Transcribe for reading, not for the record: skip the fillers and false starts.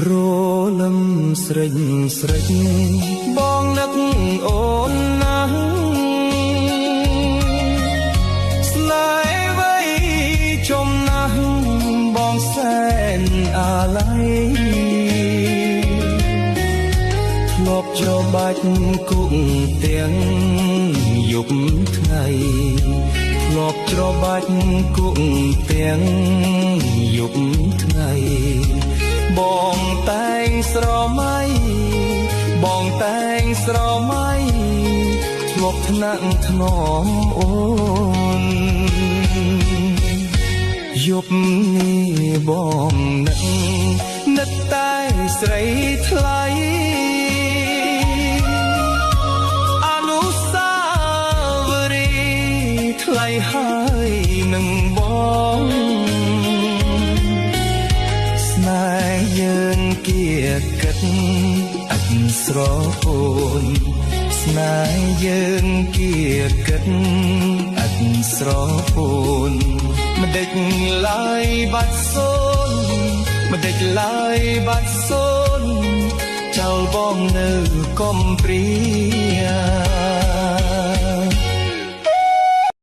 រលឹមស្រេចស្រេចបងនឹកអូនណាស់ស្នេហ៍វ័យចំណាស់បងសែនអាឡ័យធ្លាប់ច្របាច់គុកទាំងយប់ថ្ងៃធ្លាប់ច្របាច់គុកទាំងយប់ថ្ងៃបងតែងស្រមៃបងតែងស្រមៃធ្លាប់ថ្នាក់ថ្នមអូនយប់នេះបងនឹកតែស្រីថ្លៃអនុស្សាវរីយ៍ថ្លៃហើយនឹងបងស្នេហ៍យើងគៀកកិតអត់ស្រពោនស្នេហ៍យើងគៀកកិតអត់ស្រពោនមិនដេចឡើយបាត់សូនមិនដេចឡើយបាត់សូនចោលបងនៅកំព្រា